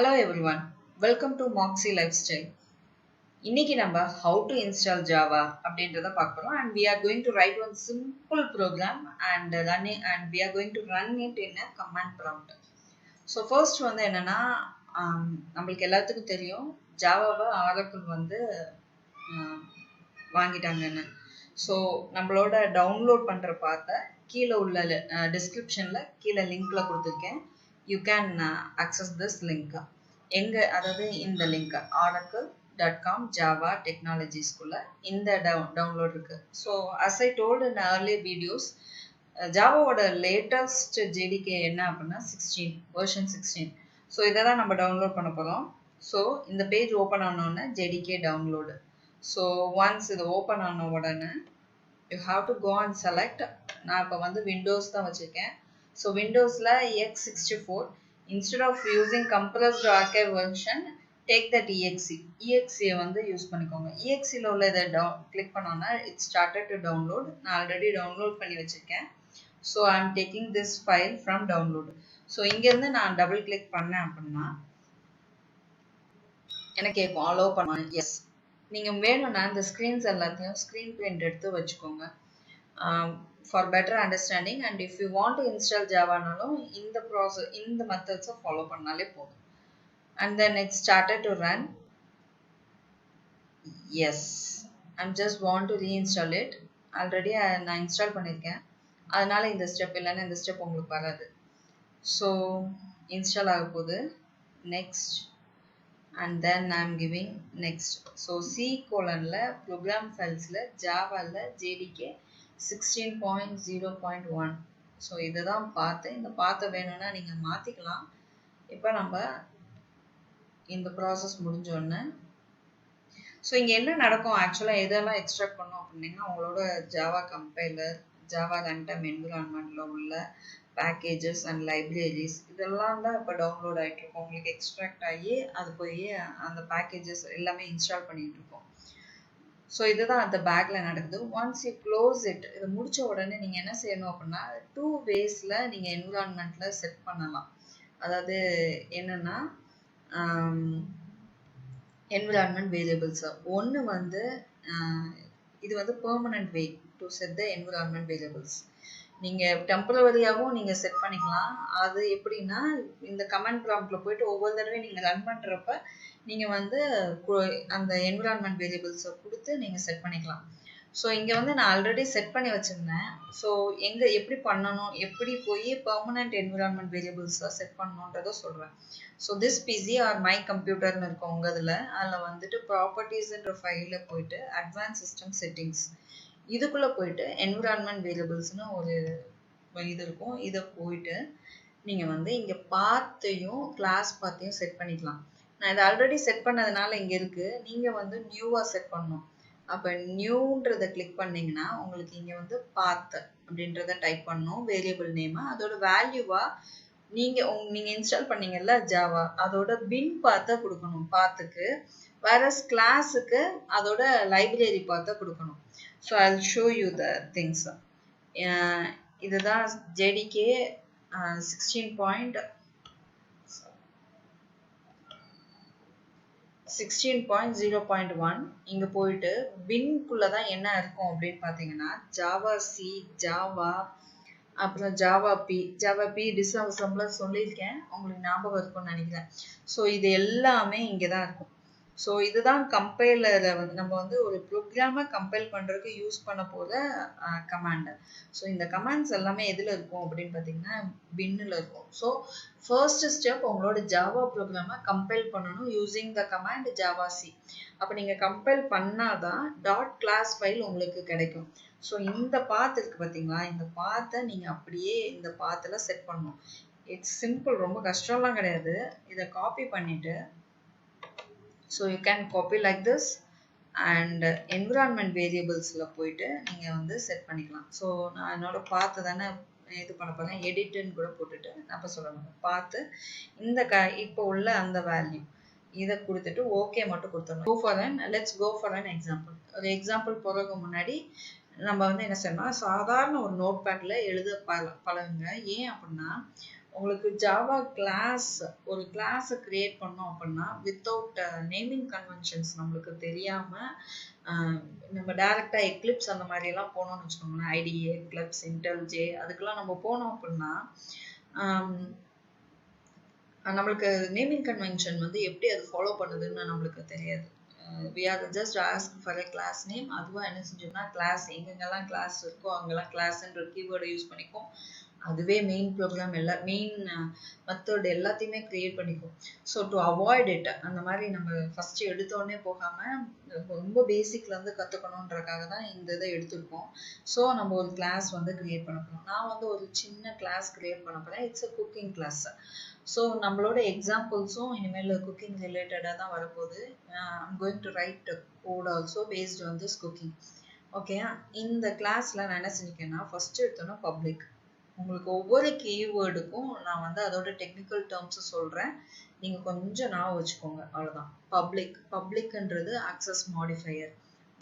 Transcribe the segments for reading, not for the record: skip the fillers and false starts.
Hello everyone, welcome to Moxie Lifestyle. இன்னைக்கு நம்ம how to install Java அப்படின்றத பார்க்கிறோம் and we are going to write one simple program and we are going to run it in a command prompt. So first வந்து என்னன்னா நம்மளுக்கு எல்லாத்துக்கும் தெரியும் ஜாவாவை Oracle வந்து வாங்கிட்டாங்கன்னு. ஸோ நம்மளோட டவுன்லோட் பண்ணுற பார்த்த கீழே உள்ள டிஸ்கிரிப்ஷனில் கீழே லிங்க்ல கொடுத்துருக்கேன். You can access this link. அதாவது இந்த லிங்க் args.com Java Technologies குள்ள இந்த டவுன்லோட் இருக்கு. So as I told in earlier videos, ஜாவாவோட லேட்டஸ்ட் JDK என்ன அப்படின்னா 16 version 16. ஸோ இதை தான் நம்ம டவுன்லோட் பண்ண போகிறோம். ஸோ இந்த பேஜ் ஓப்பன் ஆனோடனே JDK டவுன்லோடு. ஸோ ஒன்ஸ் இது ஓப்பன் ஆன உடனே you have to go and select. நான் இப்போ வந்து விண்டோஸ் தான் வச்சுருக்கேன். So Windowsல x64, instead of using compressed archive version, take that exe. exe வந்து யூஸ் பண்ணிக்கோங்க. exeல உள்ள இதை கிளிக் பண்ணோன்னா it started to download. நான் ஆல்ரெடி டவுன்லோட் பண்ணி வச்சுருக்கேன். So I am taking this file from download. So இங்கேருந்து நான் டபுள் கிளிக் பண்ணேன் அப்படின்னா எனக்கு கேட்கும் அலோவ் பண்ணுவேன். எஸ், நீங்கள் வேணும்னா இந்த ஸ்க்ரீன்ஸ் எல்லாத்தையும் ஸ்க்ரீன் பிரிண்ட் எடுத்து வச்சுக்கோங்க. For better understanding, and if you want to install Java நாலும் இந்த process இந்த methods follow பண்ணாலே போதும். And then it started to run. Yes, I'm just want to reinstall it. Already நான் install பண்ணிருக்கேன், அதனால இந்த ஸ்டெப் இல்லைன்னா இந்த ஸ்டெப் உங்களுக்கு வராது. So install ஆக போகுது. Next, and then I'm giving next. So C:\ல program filesல Javaல JDK 16.0.1. So இதுதான் பார்த்து இந்த பார்த்த வேணும்னா நீங்கள் மாற்றிக்கலாம். இப்போ நம்ம இந்த ப்ராசஸ் முடிஞ்சோடனே ஸோ இங்கே என்ன நடக்கும், ஆக்சுவலாக எதெல்லாம் எக்ஸ்ட்ராக்ட் பண்ணோம் அப்படின்னா உங்களோட ஜாவா கம்பைலர், ஜாவா ரன்டைம் என்விரான்மெண்ட்டில் உள்ள பேக்கேஜஸ் அண்ட் லைப்ரரிஸ் இதெல்லாம் தான் இப்போ டவுன்லோட் ஆகிட்டு இருக்கும். உங்களுக்கு எக்ஸ்ட்ராக்ட் ஆகி அது போய் அந்த பேக்கேஜஸ் எல்லாமே இன்ஸ்டால் பண்ணிகிட்டு இருக்கோம். ஸோ இதுதான் அந்த பேக்கில் நடக்குது. ஒன்ஸ் யூ க்ளோஸ் இட், இதை முடித்த உடனே நீங்கள் என்ன செய்யணும் அப்படின்னா 2 waysல நீங்கள் என்விரான்மெண்ட்டில் செட் பண்ணலாம். அதாவது என்னென்னா என்விரான்மெண்ட் வேரியபிள்ஸ். ஒன்று வந்து இது வந்து permanent way to set the environment variables. நீங்கள் டெம்பரவரியாகவும் நீங்கள் செட் பண்ணிக்கலாம். அது எப்படின்னா இந்த கமெண்ட் ப்ராம்ப்டில் போயிட்டு ஒவ்வொரு தடவையும் நீங்கள் ரன் பண்ணுறப்ப நீங்கள் வந்து அந்த என்விரான்மெண்ட் வேரியபிள்ஸை கொடுத்து நீங்கள் செட் பண்ணிக்கலாம். ஸோ இங்கே வந்து நான் ஆல்ரெடி செட் பண்ணி வச்சுருந்தேன். ஸோ எப்படி பண்ணணும், எப்படி போய் பெர்மனன்ட் என்விரான்மெண்ட் வேரியபிள்ஸை செட் பண்ணணுன்றதை சொல்கிறேன். So this PC or my கம்ப்யூட்டர்னு இருக்கும் உங்கள் அதில் வந்துட்டு ப்ராப்பர்ட்டிஸ்ன்ற ஃபைலில் போயிட்டு அட்வான்ஸ் சிஸ்டம் செட்டிங்ஸ் இதுக்குள்ளே போயிட்டு என்விரான்மெண்ட் வேரியபிள்ஸ்னு ஒரு இது இருக்கும். இதை போயிட்டு நீங்கள் வந்து இங்கே பாத்தையும் கிளாஸ் பாத்தையும் செட் பண்ணிக்கலாம். நான் இதை ஆல்ரெடி செட் பண்ணதுனால இங்கே இருக்குது. நீங்கள் வந்து நியூவாக செட் பண்ணணும். அப்போ நியூன்றதை கிளிக் பண்ணிங்கன்னா உங்களுக்கு இங்கே வந்து பாத் அப்படின்றத டைப் பண்ணணும், வேரியபிள் நேமு. அதோட வேல்யூவாக நீங்கள் இன்ஸ்டால் பண்ணீங்கல்ல ஜாவா, அதோட பின் பாத்தை கொடுக்கணும் பாத்துக்கு. வேற கிளாஸுக்கு அதோட லைப்ரரி பாத்தை கொடுக்கணும். So I'll show you the things. இதுதான் JDK 16.0.1. இங்கே போயிட்டு பின்குள்ளே தான் என்ன இருக்கும் அப்படின்னு பார்த்தீங்கன்னா ஜாவா சி, ஜாவா, அப்புறம் ஜாவா பி டிஸ்அசம்பிளர் சொல்லியிருக்கேன், உங்களுக்கு ஞாபகம் இருக்கும்னு நினைக்கிறேன். ஸோ இது எல்லாமே இங்கே தான் இருக்கும். ஸோ இதுதான் கம்பைலரை வந்து நம்ம வந்து ஒரு ப்ரோக்ராமை கம்பைல் பண்ணுறதுக்கு யூஸ் பண்ண போகிற கமாண்டு. ஸோ இந்த கமாண்ட்ஸ் எல்லாமே எதில் இருக்கும் அப்படின்னு பார்த்தீங்கன்னா பின்னில் இருக்கும். ஸோ ஃபர்ஸ்ட் ஸ்டெப் உங்களோட ஜாவா ப்ரோக்ராமை கம்பைல் பண்ணணும் using the command Java C. அப்போ நீங்கள் கம்பைல் பண்ணாதான் டாட் கிளாஸ் ஃபைல் உங்களுக்கு கிடைக்கும். ஸோ இந்த பாத் இருக்குது பார்த்தீங்களா, இந்த பாத்தை நீங்கள் அப்படியே இந்த பாத்தில் செட் பண்ணணும். இட்ஸ் சிம்பிள், ரொம்ப கஷ்டம்லாம் கிடையாது. இதை காப்பி பண்ணிவிட்டு so you can copy like this and environment variablesல போயிட்டு நீங்கள் வந்து செட் பண்ணிக்கலாம். ஸோ நான் என்னோட பார்த்து தானே இது பண்ண போகிறேன், எடிட்டுன்னு கூட போட்டுட்டு நான் இப்போ சொல்லணும் பார்த்து இந்த இப்போ உள்ள அந்த வேல்யூ இதை கொடுத்துட்டு ஓகே மட்டும் கொடுத்துடணும். Let's go for an example. ஒரு எக்ஸாம்பிள் போகிறதுக்கு முன்னாடி நம்ம வந்து என்ன செய்யணும், சாதாரண ஒரு நோட் பேடில் எழுத பழகுங்க. ஏன் அப்படின்னா உங்களுக்கு ஜாவா கிளாஸ் ஒரு கிளாஸை கிரியேட் பண்ணோம் அப்படின்னா வித்தவுட் நேமிங் கன்வென்ஷன்ஸ் நம்மளுக்கு தெரியாமல் நம்ம டைரெக்டாக எக்லிப்ஸ் அந்த மாதிரியெல்லாம் போனோம்னு வச்சுக்கோங்களேன், ஐடிஏ எக்லிப்ஸ் இன்டெல்ஜே அதுக்கெல்லாம் நம்ம போனோம் அப்படின்னா நம்மளுக்கு நேமிங் கன்வென்ஷன் வந்து எப்படி அது ஃபாலோ பண்ணுதுன்னு நம்மளுக்கு தெரியாது. we are just ask for a class name. அதுவா என்ன செஞ்சோம்னா கிளாஸ் எங்கெங்கெல்லாம் கிளாஸ் இருக்கோ அங்கெல்லாம் கிளாஸ்ன்ற கீவேர்டை யூஸ் பண்ணிக்கும். அதுவே மெயின் ப்ரோக்ராம் மெயின் மெத்தட் எல்லாத்தையுமே கிரியேட் பண்ணிக்கும். ஸோ டு அவாய்ட் இட் அந்த மாதிரி நம்ம ஃபஸ்ட்டு எடுத்தோடனே போகாமல் ரொம்ப பேசிக்லேருந்து கற்றுக்கணுன்றக்காக தான் இந்த இதை எடுத்திருக்கோம். ஸோ நம்ம ஒரு கிளாஸ் வந்து கிரியேட் பண்ண போகிறோம். நான் வந்து ஒரு சின்ன கிளாஸ் கிரியேட் பண்ண போகிறேன். It's a cooking class. So நம்மளோட எக்ஸாம்பிள்ஸும் இனிமேல் குக்கிங் ரிலேட்டடாக தான் வரப்போகுது. I'm going to write code also based on this cooking. Okay, இந்த கிளாஸில் நான் என்ன செஞ்சுக்கேன்னா ஃபஸ்ட்டு எடுத்தோன்னா பப்ளிக். உங்களுக்கு ஒவ்வொரு கீவேர்டுக்கும் நான் வந்து அதோட டெக்னிக்கல் டேர்ம்ஸை சொல்கிறேன், நீங்கள் கொஞ்சம் ஞாபகம் வச்சுக்கோங்க, அவ்வளோதான். பப்ளிக்ன்றது ஆக்சஸ் மாடிஃபையர்.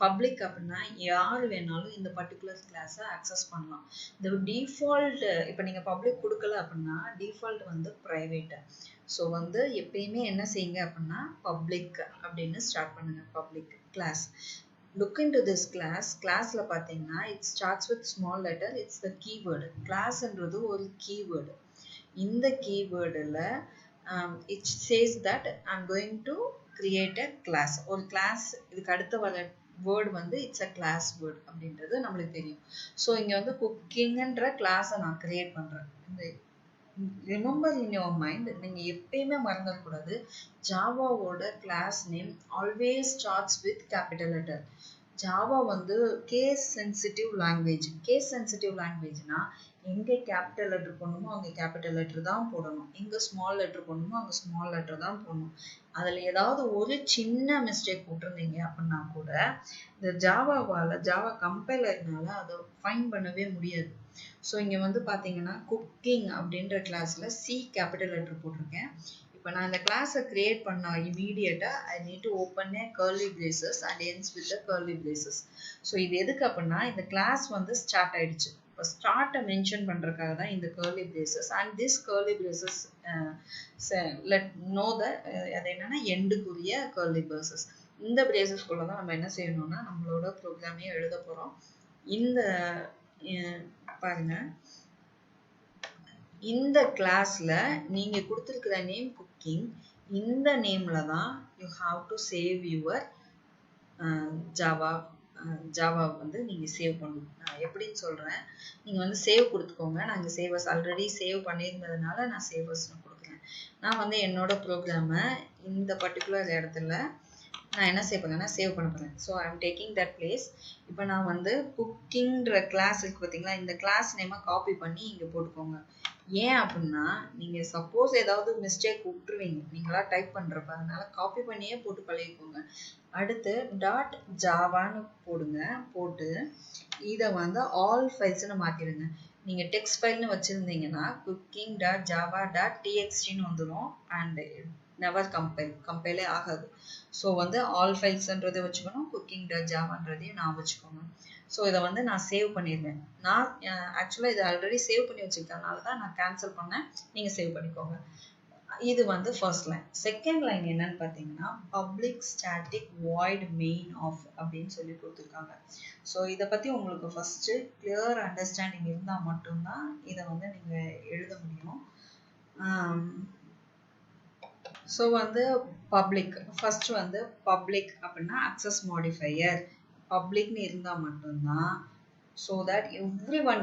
பப்ளிக் அப்படின்னா யார் வேணாலும் இந்த பர்டிகுலர் கிளாஸை ஆக்சஸ் பண்ணலாம். இந்த டிஃபால்ட் இப்போ நீங்கள் பப்ளிக் கொடுக்கல அப்படின்னா டிஃபால்ட் வந்து ப்ரைவேட்டு. ஸோ வந்து எப்பயுமே என்ன செய்யுங்க அப்படின்னா பப்ளிக் அப்படின்னு ஸ்டார்ட் பண்ணுங்க. Public class. Look into this class. Classல பார்த்தீங்கன்னா it starts with small letter. It's the keyword. Classன்றது ஒரு keyword. இந்த keywordல it says that I'm going to create a class. ஒரு class இதுக்கு அடுத்த வர வேர்டு வந்து இட்ஸ் அ கிளாஸ் வேர்டு அப்படின்றது நம்மளுக்கு தெரியும். ஸோ இங்கே வந்து குக்கிங்ன்ற கிளாஸை நான் கிரியேட் பண்ணுறேன். இந்த ரிமெம்பர் இன் யுவர் மைண்ட், நீங்கள் எப்பயுமே மறந்துடக்கூடாது, ஜாவாவோட class name always starts with capital letter. Java வந்து case sensitive language. Case sensitive லாங்குவேஜ்னா எங்கே கேபிட்டல் லெட்டர் போடணுமோ அங்கே கேபிட்டல் லெட்டர் தான் போடணும், எங்கே ஸ்மால் லெட்டர் போடணுமோ அங்கே ஸ்மால் லெட்டர் தான் போடணும். அதில் ஏதாவது ஒரு சின்ன மிஸ்டேக் போட்டிருந்தீங்க அப்படின்னா கூட இந்த ஜாவா கம்பைலர்னால அதை ஃபைன் பண்ணவே முடியாது. ஸோ இங்கே வந்து பார்த்தீங்கன்னா குக்கிங் அப்படின்ற கிளாஸில் சி கேபிட்டல் லெட்டர் போட்டிருக்கேன். இப்போ நான் இந்த கிளாஸை கிரியேட் பண்ண இமீடியட்டாக I need to open a curly braces and ends with curly braces. So இது எதுக்கு அப்படின்னா இந்த கிளாஸ் வந்து ஸ்டார்ட் ஆயிடுச்சு. இப்போ ஸ்டார்ட்டை மென்ஷன் பண்ணுறதுக்காக தான் இந்த curly braces. And this curly braces let know the அது என்னன்னா எண்டுக்குரிய கர்லி பிரேசஸ். இந்த பிரேசஸ்குள்ள தான் நம்ம என்ன செய்யணும்னா நம்மளோட ப்ரோக்ராமையே எழுத போகிறோம். இந்த பாருங்க, இந்த கிளாஸ்ல நீங்க கொடுத்துருக்கிற நேம் குக்கிங், இந்த நேம்ல தான் you have to save your Java வந்து நீங்க சேவ் பண்ணணும். நான் எப்படின்னு சொல்றேன், நீங்க வந்து சேவ் கொடுத்துக்கோங்க. நான் இங்கே சேவர்ஸ் ஆல்ரெடி சேவ் பண்ணியிருந்ததுனால நான் சேவர்ஸ்னு கொடுக்குறேன். நான் வந்து என்னோட ப்ரோக்ராமை இந்த பர்டிகுலர் இடத்துல நான் என்ன சேவ் பண்ணேன்னா சேவ் பண்ண போகிறேன். So I am taking that place. இப்போ நான் வந்து குக்கிங்ன்ற கிளாஸ் இருக்கு பார்த்தீங்களா, இந்த கிளாஸ் நேமை காப்பி பண்ணி இங்கே போட்டுக்கோங்க. ஏன் அப்படின்னா நீங்கள் சப்போஸ் ஏதாவது மிஸ்டேக் விட்டுருவீங்க நீங்களா டைப் பண்ணுறப்ப, அதனால காப்பி பண்ணியே போட்டு பழகிக்கோங்க. அடுத்து டாட் ஜாவான்னு போடுங்க. போட்டு இதை வந்து ஆல் ஃபைல்ஸ்னு மாற்றிடுங்க. நீங்கள் டெக்ஸ்ட் ஃபைல்னு வச்சுருந்தீங்கன்னா cooking.java.txt வந்துடும் அண்ட் நெவர் கம்பைலே ஆகாது. ஸோ வந்து ஆல் ஃபைல்ஸ்ன்றதை வச்சுக்கணும், cooking.javaன்றதையும் நான் வச்சுக்கோங்க. ஸோ இதை வந்து நான் சேவ் பண்ணிடுவேன். நான் ஆக்சுவலாக இதை ஆல்ரெடி சேவ் பண்ணி வச்சுருக்கனால தான் நான் கேன்சல் பண்ணேன். நீங்கள் சேவ் பண்ணிக்கோங்க. இது வந்து ஃபர்ஸ்ட் லைன். செகண்ட் லைன் என்னன்னு பார்த்தீங்கன்னா public static void main of அப்படின்னு சொல்லி கொடுத்துருக்காங்க. ஸோ இதை பற்றி உங்களுக்கு ஃபஸ்ட்டு கிளியர் அண்டர்ஸ்டாண்டிங் இருந்தால் மட்டும்தான் இதை வந்து நீங்கள் எழுத முடியும். ஸோ வந்து பப்ளிக் ஃபர்ஸ்ட் வந்து பப்ளிக் அப்படின்னா அக்சஸ் மாடிஃபையர் பப்ளிக்னு இருந்தால் மட்டும்தான் so that everyone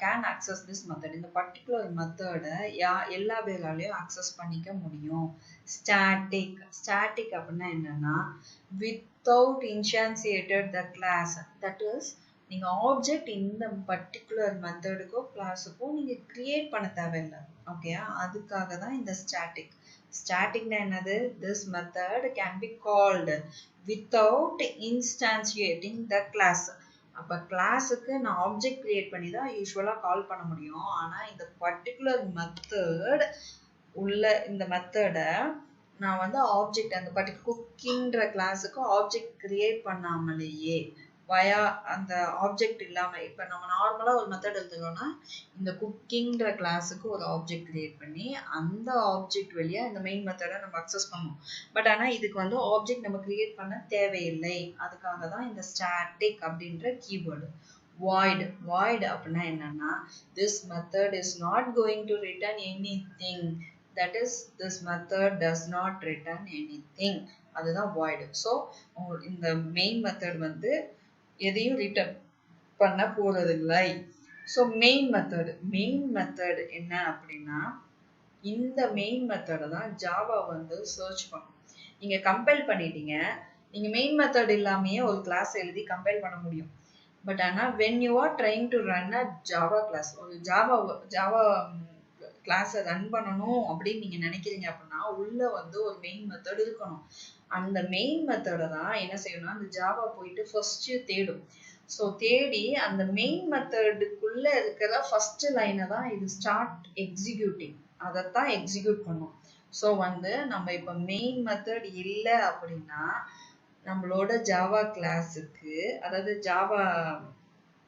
can access this method. இந்த பர்டிகுலர் மெத்தடை எல்லா பேராலையும் அக்சஸ் பண்ணிக்க முடியும். ஸ்டாட்டிக் அப்படின்னா என்னன்னா without instantiated the class. That is நீங்கள் ஆப்ஜெக்ட் இந்த பர்டிகுலர் மெத்தடுக்கோ கிளாஸுக்கோ நீங்கள் கிரியேட் பண்ண தேவையில்லை. ஓகேயா, அதுக்காக தான் இந்த ஸ்டாட்டிக். ஸ்டாட்டிக்னா என்னது? This method can be called without instantiating the class. அப்ப கிளாஸுக்கு நான் ஆப்ஜெக்ட் கிரியேட் பண்ணி தான் யூஸ்வலாக கால் பண்ண முடியும். ஆனால் இந்த பர்டிகுலர் மெத்தட் உள்ள இந்த மெத்தடை நான் வந்து ஆப்ஜெக்ட் அந்த பர்டிகுலர் குக்கிங்ன்ற கிளாஸுக்கு ஆப்ஜெக்ட் கிரியேட் பண்ணாமலேயே via அந்த ஆப்ஜெக்ட் இல்லாம இப்போ நம்ம நார்மலா ஒரு மெத்தட் எடுத்துக்கோன்னா இந்த குக்கிங்ன்ற கிளாஸுக்கு ஒரு ஆப்ஜெக்ட் கிரியேட் பண்ணி அந்த ஆப்ஜெக்ட் வழியா இந்த மெயின் மெத்தடை நம்ம அக்சஸ் பண்ணுவோம். பட் ஆனா இதுக்கு வந்து ஆப்ஜெக்ட் நம்ம கிரியேட் பண்ண தேவையில்லை. அதுக்காக தான் இந்த ஸ்டாட்டிக் அப்படின்ற கீவேர்டு. void அப்படின்னா என்னன்னா this method is not going to return anything, that is this method does not return anything, அதுதான் void. ஸோ இந்த மெயின் மெத்தட் வந்து எதையும் ரிட்டர்ன் பண்ண போறதில்லை. ஸோ மெயின் மெத்தட் என்ன அப்படின்னா இந்த மெயின் மெத்தடை தான் ஜாவா வந்து சர்ச் பண்ணும். நீங்க கம்பைல் பண்ணிட்டீங்க, நீங்க மெயின் மெத்தட் இல்லாமயே ஒரு கிளாஸ் எழுதி கம்பைல் பண்ண முடியும். பட் ஆனால் when you are trying to run a Java class, ஒரு ஜாவா கிளாஸை ரன் பண்ணணும் அப்படின்னு நீங்க நினைக்கிறீங்க அப்படின்னா உள்ள வந்து ஒரு மெயின் மெத்தட் இருக்கணும். அந்த மெயின் மெத்தடை தான் என்ன செய்யணும்னா அந்த ஜாவா போயிட்டு ஃபர்ஸ்ட் தேடும். ஸோ தேடி அந்த மெயின் மெத்தடுக்குள்ள இருக்கிற ஃபர்ஸ்ட் லைனை தான் இது ஸ்டார்ட் எக்ஸிக்யூட்டிங், அதைத்தான் எக்ஸிக்யூட் பண்ணும். ஸோ வந்து நம்ம இப்போ மெயின் மெத்தட் இல்லை அப்படின்னா நம்மளோட ஜாவா கிளாஸுக்கு, அதாவது ஜாவா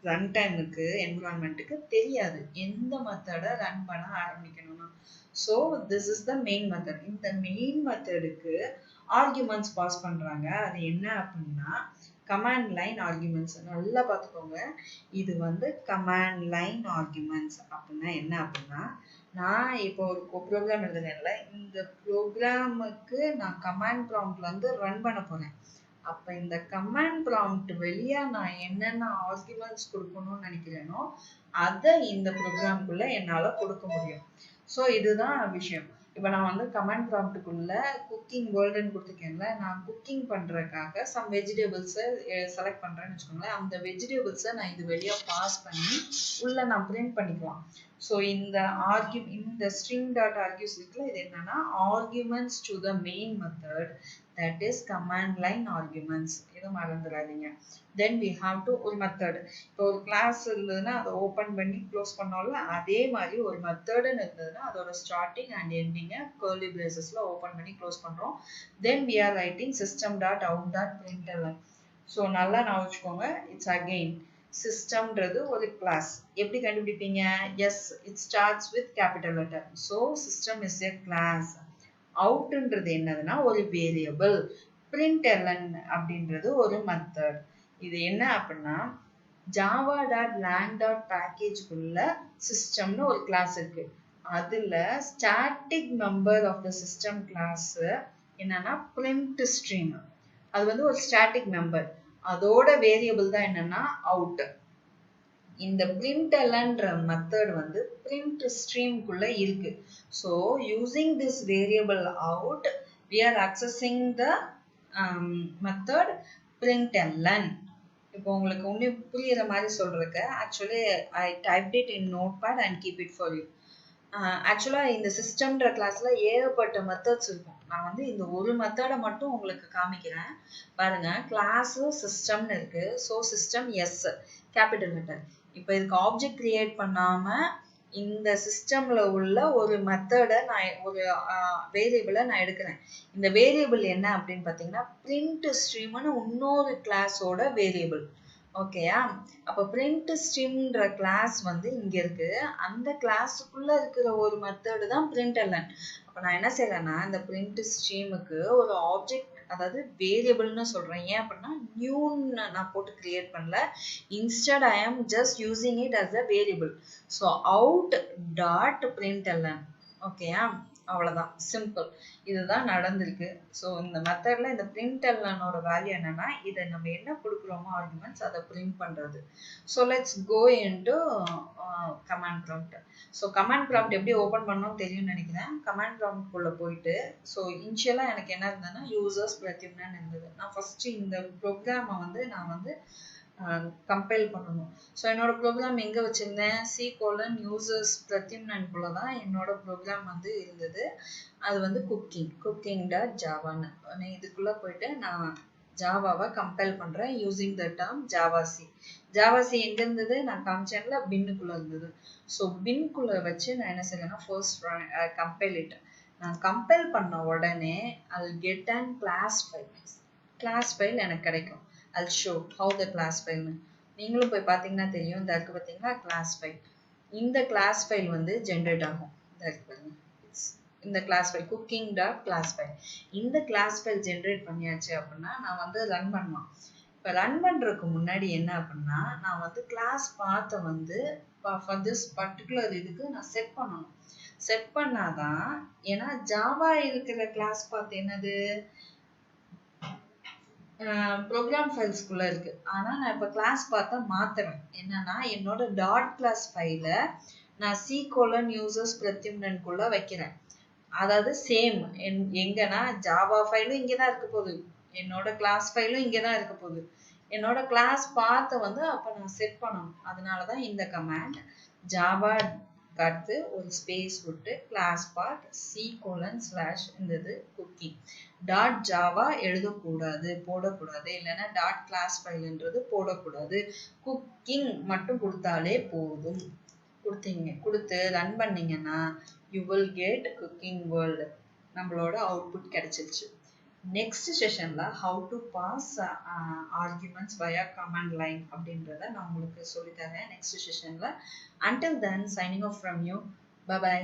ரன் டைமுக்கு என்விரான்மெண்ட்டுக்கு தெரியாது எந்த மெத்தடை ரன் பண்ண ஆரம்பிக்கணும்னா. So this is the main method. இந்த மெயின் மெத்தடுக்கு ஆர்குமெண்ட்ஸ் பாஸ் பண்றாங்க. அது என்ன அப்படின்னா கமாண்ட் லைன் ஆர்குமெண்ட்ஸ். நல்லா பார்த்துக்கோங்க, இது வந்து கமாண்ட் லைன் ஆர்குமெண்ட்ஸ் அப்படின்னா என்ன அப்படின்னா நான் இப்போ ஒரு ப்ரோக்ராம் எழுதுனேன்ல, இந்த ப்ரோக்ராமுக்கு நான் கமாண்ட் ப்ராம்ப்ட்ல வந்து ரன் பண்ண போறேன். அப்ப இந்த கமாண்ட் ப்ராம்ப்ட் வெளியா நான் என்னென்ன ஆர்குமெண்ட்ஸ் கொடுக்கணும்னு நினைக்கிறேனோ அதை இந்த ப்ரோக்ராம்குள்ள என்னால கொடுக்க முடியும். ஸோ இதுதான் விஷயம். இப்போ நான் வந்து கமாண்ட் ப்ராம்ப்டுக்குள்ள குக்கிங் வேர்ல்டுன்னு கொடுத்துருக்கேன்ல, நான் குக்கிங் பண்றதுக்காக சம் வெஜிடபிள்ஸை செலக்ட் பண்றேன்னு வச்சுக்கோங்களேன். அந்த வெஜிடபிள்ஸை நான் இது வெளியா பாஸ் பண்ணி உள்ள நான் பிரிண்ட் பண்ணிக்கலாம். ஸோ இந்த இந்த string.args இருக்குல்ல, இது என்னன்னா arguments to the main method, that is command line arguments. இது மறந்துடாதீங்க. then we have to ஒரு மெத்தட். இப்போ ஒரு கிளாஸ் இருந்ததுன்னா அதை ஓப்பன் பண்ணி க்ளோஸ் பண்ணோம்ல, அதே மாதிரி ஒரு மெத்தடுன்னு இருந்ததுன்னா அதோட ஸ்டார்டிங் அண்ட் எண்டிங்கை கர்லி பிரேசஸ்ல ஓப்பன் பண்ணி க்ளோஸ் பண்றோம். then we are writing System.out.println. So நல்லா நான் வச்சுக்கோங்க, இட்ஸ் அகெயின் சிஸ்டம்ன்றது ஒரு கிளாஸ். எப்படி கண்டுபிடிப்பீங்க? Yes, it starts with capital letter. So system is a class. அவுட்ன்றது என்னதுன்னா ஒரு வேரியபிள். println அப்படின்றது ஒரு மெத்தட். இது என்ன அப்படின்னா Java.lang.packageக்குள்ள சிஸ்டம்னு ஒரு கிளாஸ் இருக்கு. அதுல static member of the system class என்னன்னா print stream. அது வந்து ஒரு ஸ்டாட்டிக் மெம்பர். அதோட வேரியபிள் தான் என்னன்னா அவுட். இந்த printlnன்ற மெத்தட் வந்து print stream குள்ள இருக்கு. So using this variable out, we are accessing the method println. இப்போ உங்களுக்கு ஒன்னும் புரியுற மாதிரி சொல்றதுக்கு actually I typed it in notepad and keep it for you. ஆக்சுவலா இந்த சிஸ்டம்ன்ற கிளாஸ்ல ஏகப்பட்ட மெத்தட்ஸ் இருக்கும். நான் வந்து இந்த ஒரு மெத்தடை மட்டும் உங்களுக்கு காமிக்கிறேன் பாருங்க. கிளாஸ் சிஸ்டம்னு இருக்கு. So system S capital letter. இப்போ இதுக்கு ஆப்ஜெக்ட் கிரியேட் பண்ணாம இந்த சிஸ்டம்ல உள்ள ஒரு மெத்தடை நான் ஒரு வேரியபிளை நான் எடுக்கிறேன். இந்த வேரியபிள் என்ன அப்படின்னு பார்த்தீங்கன்னா பிரிண்ட் ஸ்ட்ரீம்னு இன்னொரு கிளாஸோட வேரியபிள். ஓகேயா? அப்போ print streamன்ற கிளாஸ் வந்து இங்க இருக்கு. அந்த கிளாஸுக்குள்ள இருக்கிற ஒரு மெத்தடு தான் println. அப்போ நான் என்ன செய்யறேன்னா இந்த print streamக்கு ஒரு ஆப்ஜெக்ட், அதாவது வேரியபிள்னு சொல்றேன். ஏன் அப்படின்னா நியூன்னு நான் போட்டு கிரியேட் பண்ணல. Instead I am just using it as a variable. So out.println. ஓகேயா? அவ்வளவுதான், சிம்பிள். இதுதான் நடந்திருக்கு. ஸோ இந்த மெத்தட்ல இந்த printlnோட வேல்யூ என்னன்னா இதை நம்ம என்ன கொடுக்குறோமோ ஆர்குமெண்ட்ஸ் அதை பிரிண்ட் பண்றது. So let's go into command prompt. So command prompt எப்படி ஓப்பன் பண்ணணும்னு தெரியும்னு நினைக்கிறேன். கமாண்ட் ப்ராம்ப்ட் குள்ள போயிட்டு ஸோ இனிஷியலா எனக்கு என்ன இருந்ததுன்னா யூசர்ஸ் பிரத்யும்னு இருந்தது. நான் ஃபர்ஸ்ட் இந்த ப்ரோக்ராமை வந்து நான் வந்து கம்பைல் பண்ணணும். ஸோ என்னோட ப்ரோக்ராம் எங்கே வச்சுருந்தேன்? C:users பிரத்யும்னன்குள்ள தான் என்னோட ப்ரோக்ராம் வந்து இருந்தது. அது வந்து cooking.javaன்னு. இதுக்குள்ளே போயிட்டு நான் ஜாவாவை கம்பைல் பண்ணுறேன் using the term javac. Javac எங்கே இருந்தது? நான் காமிச்சேன்ல பின்னுக்குள்ளே இருந்தது. ஸோ பின்குள்ளே வச்சு நான் என்ன செய்யலைன்னா ஃபர்ஸ்ட் கம்பைல் இட். நான் கம்பைல் பண்ண உடனே I'll get an class file எனக்கு கிடைக்கும். I'll show how the class file. நீங்களும் போய் பார்த்தீங்கன்னா தெரியும். இந்த இருக்கு பார்த்தீங்களா class file. இந்த class file வந்து generate ஆகும். இந்த இருக்கு பாருங்க. இந்த class file cooking.class file. இந்த class file generate பண்ணியாச்சு அப்படின்னா நான் வந்து ரன் பண்ணலாம். இப்போ ரன் பண்றதுக்கு முன்னாடி என்ன அப்படின்னா நான் வந்து class path வந்து for this particular இதுக்கு நான் செட் பண்ணணும். செட் பண்ணாதான், ஏன்னா ஜாவா இருக்கிற class path என்னது ப்ரோக்ராம் ஃபைல்ஸ்குள்ள இருக்கு. ஆனா நான் இப்ப கிளாஸ் பார்த்தா மாத்துறேன். என்னன்னா என்னோட டாட் கிளாஸ் ஃபைல நான் C:users பிரத்யும்னன்குள்ள வைக்கிறேன். அதாவது சேம் எங்கன்னா ஜாவா ஃபைலும் இங்கதான் இருக்க போகுது, என்னோட கிளாஸ் ஃபைலும் இங்கதான் இருக்க போகுது. என்னோட கிளாஸ் பார்த்த வந்து அப்ப நான் செட் பண்ணணும். அதனாலதான் இந்த கமாண்ட் ஜாவா அடுத்து ஒரு ஸ்பேஸ் விட்டு கிளாஸ் பார்ட் C:/ இருந்தது குக்கிங் டாட் ஜாவா எழுதக்கூடாது, போடக்கூடாது. இல்லைன்னா டாட் கிளாஸ் ஃபைல்ன்றது போடக்கூடாது. குக்கிங் மட்டும் கொடுத்தாலே போதும். கொடுத்து ரன் பண்ணீங்கன்னா you will get cooking world. நம்மளோட அவுட்புட் கிடைச்சிருச்சு. நெக்ஸ்ட் செஷன்ல how to pass arguments via command line அப்படின்றத நான் உங்களுக்கு சொல்லித்தரேன் நெக்ஸ்ட் செஷன்ல. Until then, signing off from you. Bye bye.